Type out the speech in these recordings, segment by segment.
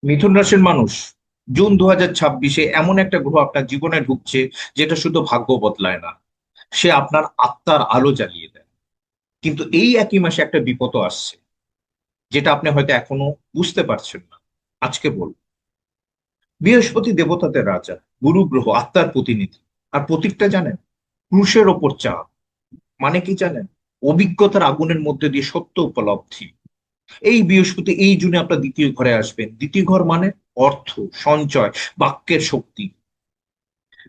মিথুন রাশির মানুষ, জুন 2026-এ এমন একটা গ্রহ আপনার জীবনে ঢুকছে যেটা শুধু ভাগ্য বদলায় না, সে আপনার আত্মার আলো জ্বালিয়ে দেয়। কিন্তু এই একই মাসে একটা বিপদও আসছে, যেটা আপনি হয়তো এখনো বুঝতে পারছেন না। আজকে বলবো। বৃহস্পতি দেবতাদের রাজা, গুরু গ্রহ আত্মার প্রতিনিধি। আর প্রতীকটা জানেন? ক্রুশের ওপর চাঁদ। মানে কি জানেন? অভিজ্ঞতার আগুনের মধ্যে দিয়ে সত্য উপলব্ধি। এই বৃহস্পতি এই জুনে আপনার দ্বিতীয় ঘরে আসবেন। দ্বিতীয় ঘর মানে অর্থ, সঞ্চয়, বাক্যের শক্তি।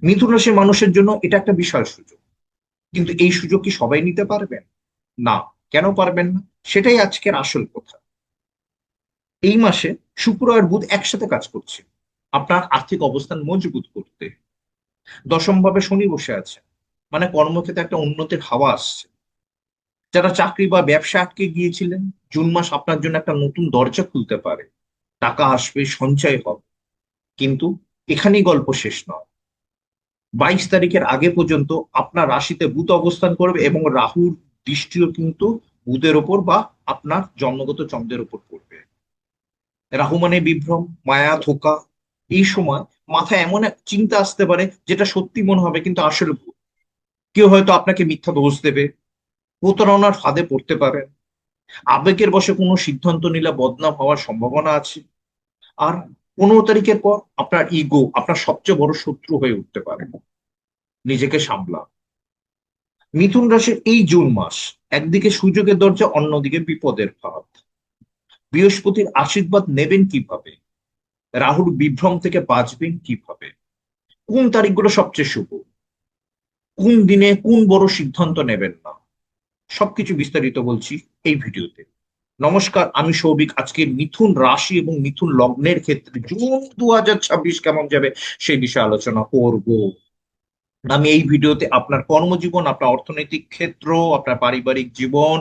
মিথুন রাশির মানুষের জন্য এটা একটা বিশাল সুযোগ। কিন্তু এই সুযোগ কি সবাই নিতে পারবেন? না। কেন পারবেন না? সেটাই আজকের আসল কথা। এই মাসে শুক্র আর বুধ একসাথে কাজ করছে আপনার আর্থিক অবস্থান মজবুত করতে। দশম ভাবে শনি বসে আছে, মানে কর্মক্ষেত্রে একটা উন্নতির হাওয়া আসছে। যারা চাকরি বা ব্যবসা আটকে গিয়েছিলেন, জুন মাস আপনার জন্য একটা নতুন দরজা খুলতে পারে। টাকা আসবে, সঞ্চয় হবে। কিন্তু এখানেই গল্প শেষ নয়। 22 তারিখের আগে পর্যন্ত আপনার রাশিতে বুধ অবস্থান করবে এবং রাহুর দৃষ্টিও কিন্তু বুধের ওপর বা আপনার জন্মগত চন্দ্রের উপর পড়বে। রাহু মানে বিভ্রম, মায়া, ধোঁকা। এই সময় মাথায় এমন এক চিন্তা আসতে পারে যেটা সত্যি মনে হবে কিন্তু আসলে ভুল। কেউ হয়তো আপনাকে মিথ্যা দোষ দেবে, প্রতারণার ফাঁদে পড়তে পারেন। আবেগের বশে কোনো সিদ্ধান্ত নিলে বদনাম হওয়ার সম্ভাবনা আছে। আর 15 তারিখের পর আপনার ইগো আপনার সবচেয়ে বড় শত্রু হয়ে উঠতে পারে। নিজেকে সামলা। মিথুন রাশির এই জুন মাস, একদিকে সুযোগের দরজা, অন্যদিকে বিপদের ফাঁদ। বৃহস্পতির আশীর্বাদ নেবেন কিভাবে? রাহুর বিভ্রম থেকে বাঁচবেন কিভাবে? কোন তারিখগুলো সবচেয়ে শুভ? কোন দিনে কোন বড় সিদ্ধান্ত নেবেন না? সবকিছু বিস্তারিত বলছি এই ভিডিওতে। নমস্কার, আমি সৌভিক। আজকে মিথুন রাশি এবং মিথুন লগ্নের ক্ষেত্রে জুন 2026 কেমন যাবে সেই বিষয়ে আলোচনা করব। আমি এই ভিডিওতে আপনার কর্মজীবন, আপনার অর্থনৈতিক ক্ষেত্র, আপনার পারিবারিক জীবন,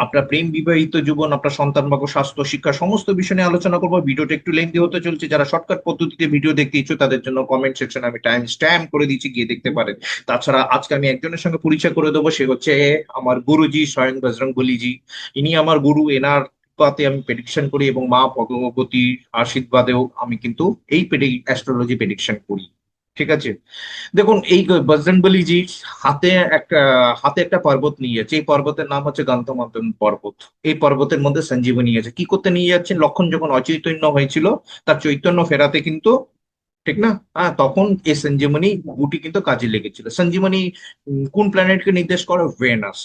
আপনার প্রেম বিবাহিত জীবন, আপনার সন্তান ভাগ্য, স্বাস্থ্য, শিক্ষা সমস্ত বিষয় নিয়ে আলোচনা করবো। ভিডিওটা একটু লেন্দি হতে চলছে। যারা শর্টকাট পদ্ধতিতে ভিডিও দেখতে ইচ্ছুক তাদের জন্য কমেন্ট সেকশনে আমি টাইম স্ট্যাম্প করে দিচ্ছি, গিয়ে দেখতে পারেন। তাছাড়া আজকে আমি একজনের সঙ্গে পরিচয় করে দেবো, সে হচ্ছে আমার গুরুজি স্বয়ং বজরং বলিজি। ইনি আমার গুরু। এনার পাতে আমি প্রেডিকশন করি এবং মা ভগবতীর আশীর্বাদেও আমি কিন্তু এই অ্যাস্ট্রোলজি প্রেডিকশন করি। ঠিক আছে। দেখুন, এই বজরংবলী জি হাতে একটা হাতে একটা পর্বত নিয়ে যাচ্ছে। এই পর্বতের নাম হচ্ছে গন্থমার্দন পর্বত। এই পর্বতের মধ্যে সঞ্জীবনী আছে। কি করতে নিয়ে যাচ্ছেন? লক্ষণ যখন অচৈতন্য হয়েছিল, তার চৈতন্য ফেরাতে কিন্তু, ঠিক না? হ্যাঁ, তখন এই সঞ্জীবনী বুটি কিন্তু কাজে লেগেছিল। সঞ্জীবনী কোন প্ল্যানেটকে নির্দেশ করে? ভেনাস।